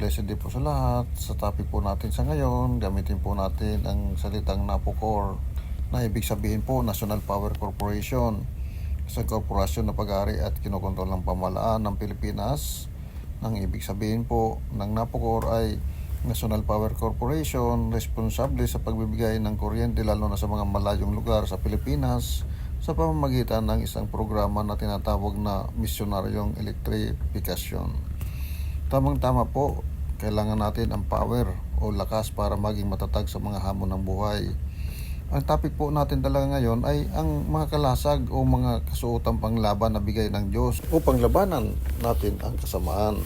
blessed day po sa lahat. Sa topic po natin sa ngayon, gamitin po natin ang salitang NAPOCOR na ibig sabihin po National Power Corporation. Isang korporasyon na pag-aari at kinokontrol ng pamahalaan ng Pilipinas. Ang ibig sabihin po ng NAPOCOR ay National Power Corporation, responsable sa pagbibigay ng kuryente lalo na sa mga malayong lugar sa Pilipinas sa pamamagitan ng isang programa na tinatawag na Misyonaryong Elektrifikasyon. Tamang-tama po, kailangan natin ang power o lakas para maging matatag sa mga hamon ng buhay. Ang topic po natin talaga ngayon ay ang mga kalasag o mga kasuotang panglaban na bigay ng Diyos o panglabanan natin ang kasamaan.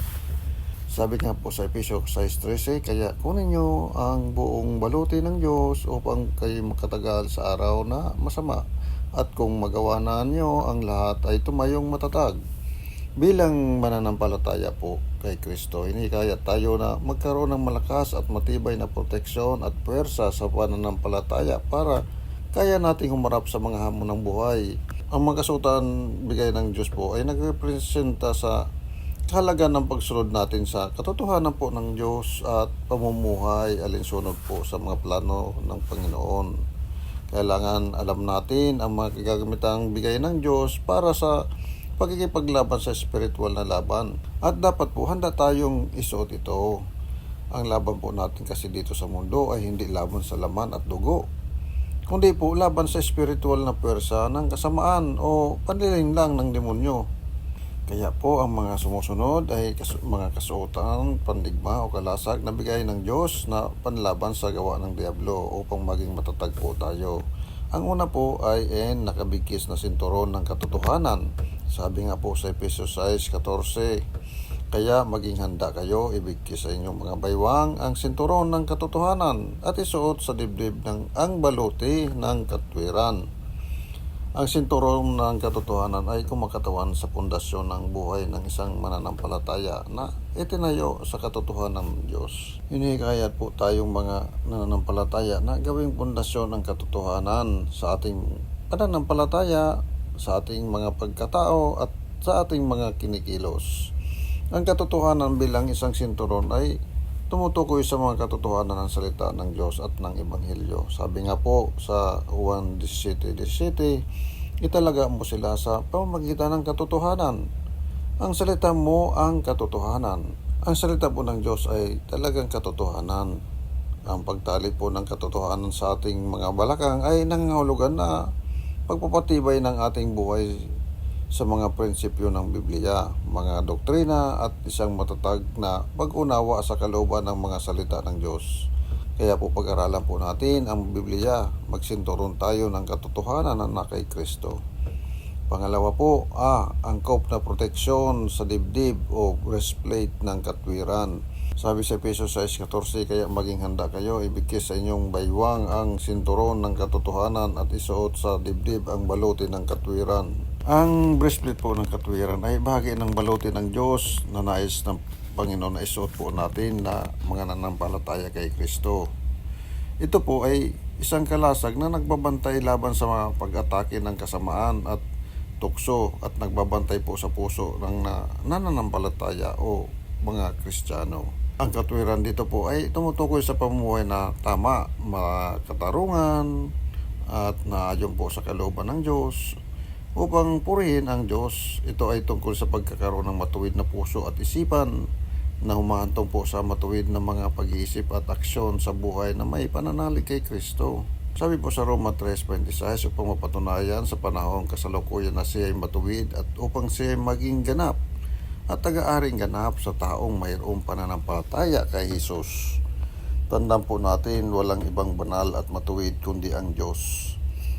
Sabi nga po sa Episyo 6:13, kaya kunin nyo ang buong baluti ng Diyos upang kayo makatagal sa araw na masama. At kung magawa na nyo ang lahat ay tumayong matatag. Bilang mananampalataya po kay Kristo, hinikayat tayo na magkaroon ng malakas at matibay na proteksyon at puwersa sa pananampalataya para kaya nating humarap sa mga hamon ng buhay. Ang mga kasuotan bigay ng Diyos po ay nagrepresenta sa kahalagan ng pagsunod natin sa katotohanan po ng Diyos at pamumuhay alinsunod po sa mga plano ng Panginoon. Kailangan alam natin ang mga gagamitang bigay ng Diyos para sa pagkikipaglaban sa spiritual na laban. At dapat po handa tayong isuot ito. Ang laban po natin kasi dito sa mundo ay hindi laban sa laman at dugo, kundi po laban sa spiritual na puwersa ng kasamaan o panliling lang ng demonyo. Kaya po ang mga sumusunod ay mga kasuotan, pandigma o kalasag na bigay ng Diyos na panlaban sa gawa ng Diablo upang maging matatag po tayo. Ang una po ay nakabigkis na sinturon ng katotohanan. Sabi nga po sa Episyo 6:14, kaya maging handa kayo, ibigkis sa inyong mga baywang ang sinturon ng katotohanan at isuot sa dibdib ng ang baluti ng katwiran. Ang sinturon ng katotohanan ay kumakatawan sa pundasyon ng buhay ng isang mananampalataya na itinayo sa katotohanan ng Diyos. Hinikayat po tayong mga mananampalataya na gawing pundasyon ng katotohanan sa ating pananampalataya, sa ating mga pagkatao at sa ating mga kinikilos. Ang katotohanan bilang isang sinturon ay tumutukoy sa mga katotohanan ng salita ng Diyos at ng Ebanghelyo. Sabi nga po sa Juan 17:17, italaga mo sila sa pamamagitan ng katotohanan. Ang salita mo ang katotohanan. Ang salita po ng Diyos ay talagang katotohanan. Ang pagtali po ng katotohanan sa ating mga balakang ay nangangahulugan na pagpapatibay ng ating buhay sa mga prinsipyo ng Biblia, mga doktrina at isang matatag na pag-unawa sa kalooban ng mga salita ng Diyos. Kaya po pag-aralan po natin ang Biblia, magsinturon tayo ng katotohanan na kay Kristo. Pangalawa po, angkop na proteksyon sa dibdib o breastplate ng katwiran. Sabi sa Episyo 6:14, kaya maging handa kayo, ibigkis sa inyong baywang ang sinturon ng katotohanan at isuot sa dibdib ang baluti ng katwiran. Ang breastplate po ng katwiran ay bahagi ng baluti ng Diyos na nais ng Panginoon na isuot po natin na mga nanampalataya kay Kristo. Ito po ay isang kalasag na nagbabantay laban sa mga pag-atake ng kasamaan at tukso at nagbabantay po sa puso ng nananampalataya o mga Kristiyano. Ang katwiran dito po ay tumutukoy sa pamumuhay na tama, makatarungan at naayon po sa kalooban ng Diyos upang purihin ang Diyos. Ito ay tungkol sa pagkakaroon ng matuwid na puso at isipan na humahantong po sa matuwid na mga pag-iisip at aksyon sa buhay na may pananalig kay Kristo. Sabi po sa Roma 3:26, upang mapatunayan sa panahong kasalukuyan na siya ay matuwid at upang siya ay maging ganap at taga-aring ganap sa taong mayroong pananampalataya kay Jesus. Tandaan po natin, walang ibang banal at matuwid kundi ang Diyos.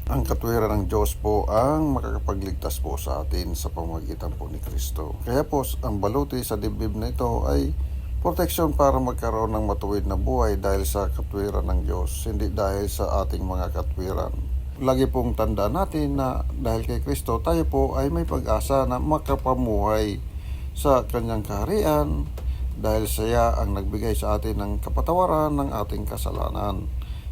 Ang katwiran ng Diyos po ang makakapagligtas po sa atin sa pamamagitan po ni Kristo. Kaya po ang baluti sa dibdib na ito ay proteksyon para magkaroon ng matuwid na buhay dahil sa katwiran ng Diyos, hindi dahil sa ating mga katwiran. Lagi pong tandaan natin na dahil kay Kristo tayo po ay may pag-asa na makapamuhay sa kanyang kaharian dahil siya ang nagbigay sa atin ng kapatawaran ng ating kasalanan.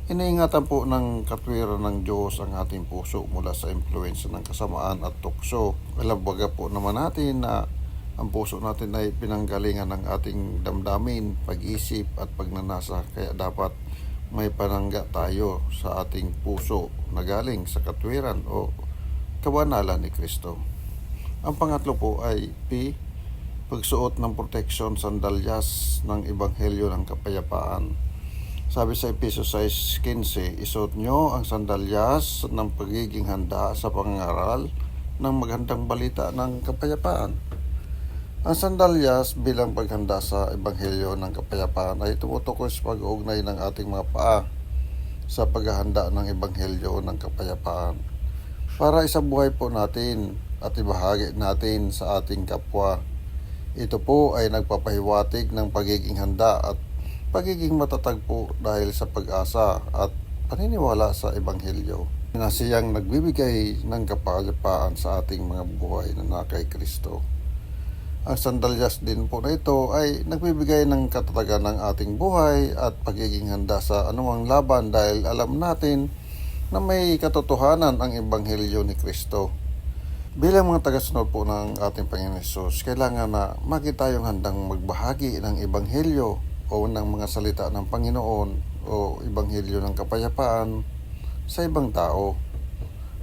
Iniingatan po ng katwiran ng Diyos ang ating puso mula sa impluensya ng kasamaan at tukso. Alam baga po naman natin na Ang puso natin ay pinanggalingan ng ating damdamin, pag-isip at pagnanasa. Kaya dapat may panangga tayo sa ating puso na galing sa katwiran o kabanalan ni Kristo. Ang pangatlo po ay P, pagsuot ng protection sandalyas ng Ebanghelyo ng Kapayapaan. Sabi sa Efeso 6:15, isuot nyo ang sandalyas ng pagiging handa sa pangangaral ng magandang balita ng kapayapaan. Ang sandalyas bilang paghanda sa Ebanghelyo ng Kapayapaan ay tumutukoy sa pag-uugnay ng ating mga paa sa paghahanda ng Ebanghelyo ng Kapayapaan para isabuhay po natin at ibahagi natin sa ating kapwa. Ito po ay nagpapahiwatig ng pagiging handa at pagiging matatag po dahil sa pag-asa at paniniwala sa Ebanghelyo na siyang nagbibigay ng kapayapaan sa ating mga buhay na kay Kristo. Ang sandalyas din po na ito ay nagbibigay ng katatagan ng ating buhay at pagiging handa sa anumang laban dahil alam natin na may katotohanan ang Ebanghelyo ni Kristo. Bilang mga tagasunod po ng ating Panginoon Hesus, kailangan na makita tayong handang magbahagi ng Ebanghelyo o ng mga salita ng Panginoon o Ebanghelyo ng Kapayapaan sa ibang tao.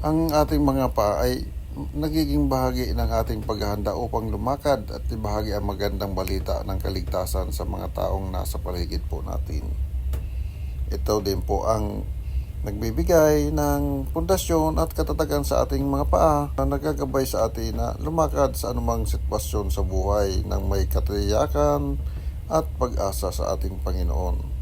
Ang ating mga paa ay nagiging bahagi ng ating paghahanda upang lumakad at ibahagi ang magandang balita ng kaligtasan sa mga taong nasa paligid po natin. Ito din po ang nagbibigay ng pundasyon at katatagan sa ating mga paa na nagagabay sa atin na lumakad sa anumang sitwasyon sa buhay ng may katiyakan at pag-asa sa ating Panginoon.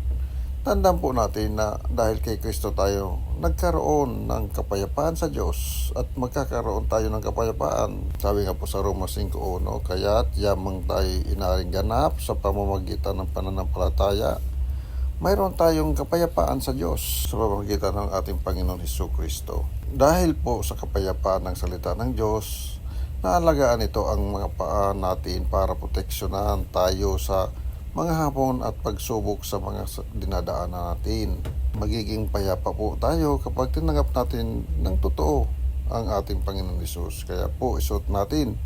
Tandaan po natin na dahil kay Kristo tayo nagkaroon ng kapayapaan sa Diyos at magkakaroon tayo ng kapayapaan. Sabi nga po sa Roma 5:1, kaya't yamang tayo inaring ganap sa pamamagitan ng pananampalataya, mayroon tayong kapayapaan sa Diyos sa pamamagitan ng ating Panginoon Hesukristo. Dahil po sa kapayapaan ng salita ng Diyos, naalagaan ito ang mga paa natin para proteksyonan tayo sa mga hamon at pagsubok sa mga dinadaanan natin. Magiging payapa po tayo kapag tinanggap natin ng totoo ang ating Panginoon Hesus. Kaya po isuot natin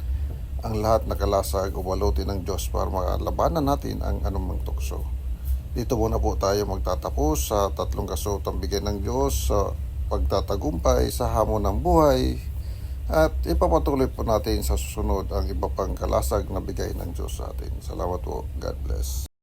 ang lahat na kalasag o balutin ng Diyos para makalabanan natin ang anumang tukso. Dito muna po tayo magtatapos sa 3 kasutang bigay ng Diyos sa pagtatagumpay sa hamon ng buhay at ipapatuloy po natin sa susunod ang iba pang kalasag na bigay ng Diyos sa atin. Salamat po. God bless.